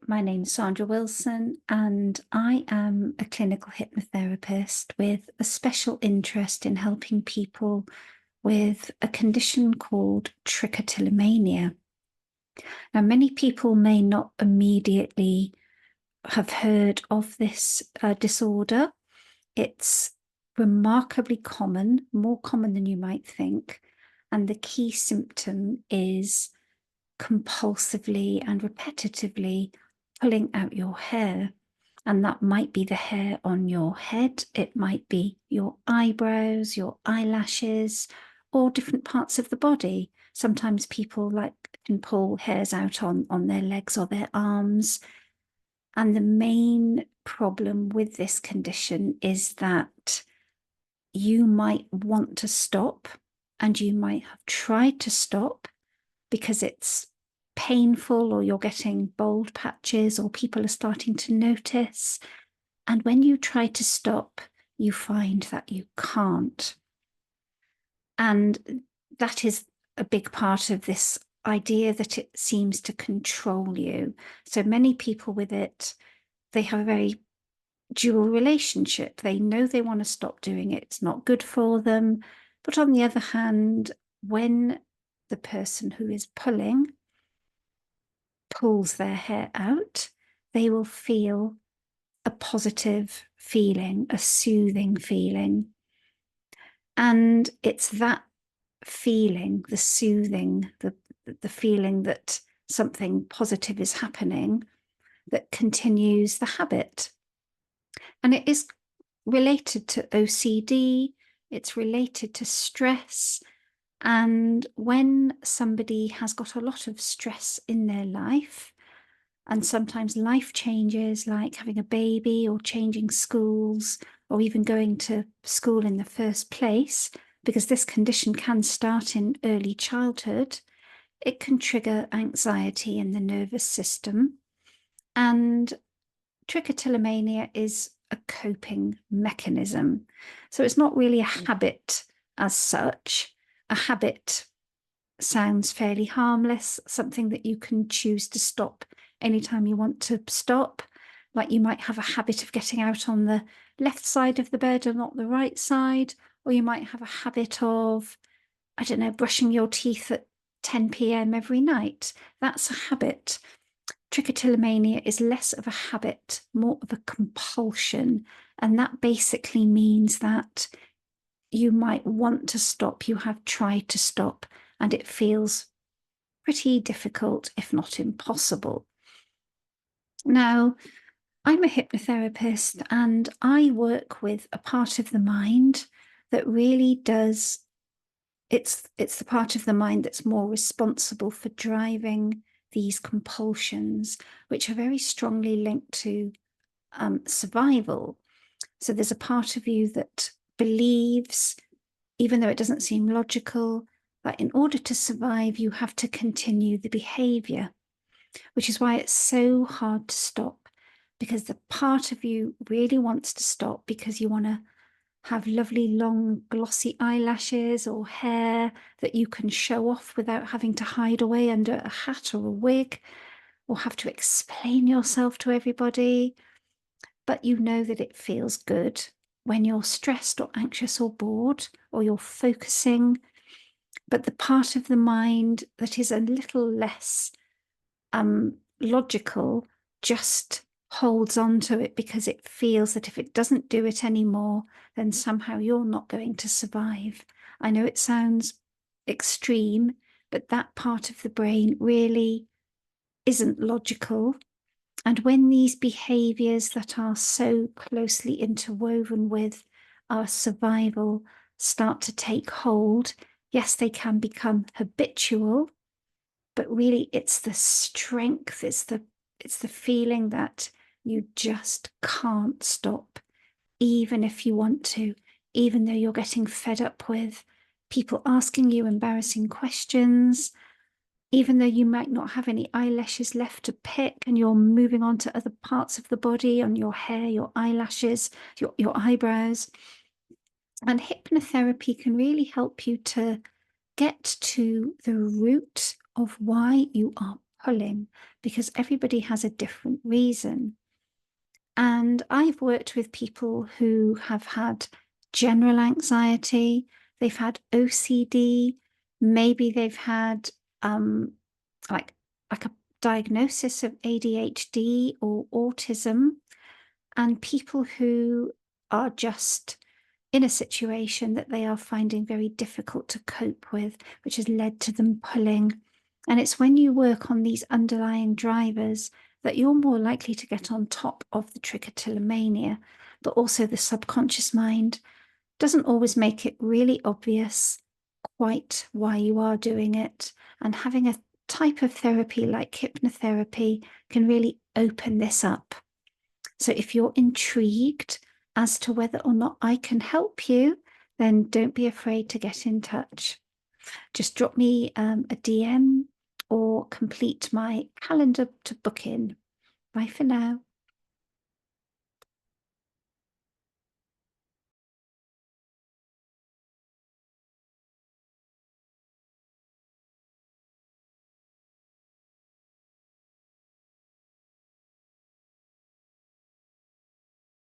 My name's Sandra Wilson, and I am a clinical hypnotherapist with a special interest in helping people with a condition called trichotillomania. Now, many people may not immediately have heard of this disorder. It's remarkably common, more common than you might think. And the key symptom is compulsively and repetitively pulling out your hair. And that might be the hair on your head, it might be your eyebrows, your eyelashes, or different parts of the body. Sometimes people can pull hairs out on their legs or their arms. And the main problem with this condition is that you might want to stop, and you might have tried to stop because it's painful, or you're getting bald patches, or people are starting to notice. And when you try to stop, you find that you can't. And that is a big part of this idea, that it seems to control you. So many people with it, they have a very dual relationship. They know they want to stop doing it. It's not good for them. But on the other hand, when the person who is pulls their hair out, they will feel a positive feeling, a soothing feeling. And it's that feeling, the soothing, the feeling that something positive is happening, that continues the habit. And it is related to OCD, it's related to stress. And when somebody has got a lot of stress in their life, and sometimes life changes like having a baby or changing schools or even going to school in the first place, because this condition can start in early childhood, it can trigger anxiety in the nervous system. And trichotillomania is a coping mechanism. So it's not really a habit as such. A habit sounds fairly harmless, something that you can choose to stop anytime you want to stop. Like you might have a habit of getting out on the left side of the bed and not the right side, or you might have a habit of, I don't know, brushing your teeth at 10 p.m. every night. That's a habit. Trichotillomania is less of a habit, more of a compulsion. And that basically means that you might want to stop, you have tried to stop, and it feels pretty difficult, if not impossible. Now, I'm a hypnotherapist, and I work with a part of the mind that really does, it's the part of the mind that's more responsible for driving these compulsions, which are very strongly linked to survival. So there's a part of you that believes, even though it doesn't seem logical, that in order to survive, you have to continue the behavior, which is why it's so hard to stop, because the part of you really wants to stop because you want to have lovely, long, glossy eyelashes or hair that you can show off without having to hide away under a hat or a wig or have to explain yourself to everybody. But you know that it feels good when you're stressed or anxious or bored, or you're focusing. But the part of the mind that is a little less logical just holds on to it because it feels that if it doesn't do it anymore, then somehow you're not going to survive. I know it sounds extreme, but that part of the brain really isn't logical. And when these behaviors that are so closely interwoven with our survival start to take hold, yes, they can become habitual, but really it's the strength, it's the feeling that you just can't stop, even if you want to, even though you're getting fed up with people asking you embarrassing questions, even though you might not have any eyelashes left to pick and you're moving on to other parts of the body, on your hair, your eyelashes, your eyebrows. And hypnotherapy can really help you to get to the root of why you are pulling, because everybody has a different reason. And I've worked with people who have had general anxiety, they've had OCD, maybe they've had like a diagnosis of ADHD or autism, and people who are just in a situation that they are finding very difficult to cope with, which has led to them pulling. And it's when you work on these underlying drivers that you're more likely to get on top of the trichotillomania, but also the subconscious mind doesn't always make it really obvious quite why you are doing it. And having a type of therapy like hypnotherapy can really open this up. So if you're intrigued as to whether or not I can help you, then don't be afraid to get in touch. Just drop me a DM or complete my calendar to book in. Bye for now.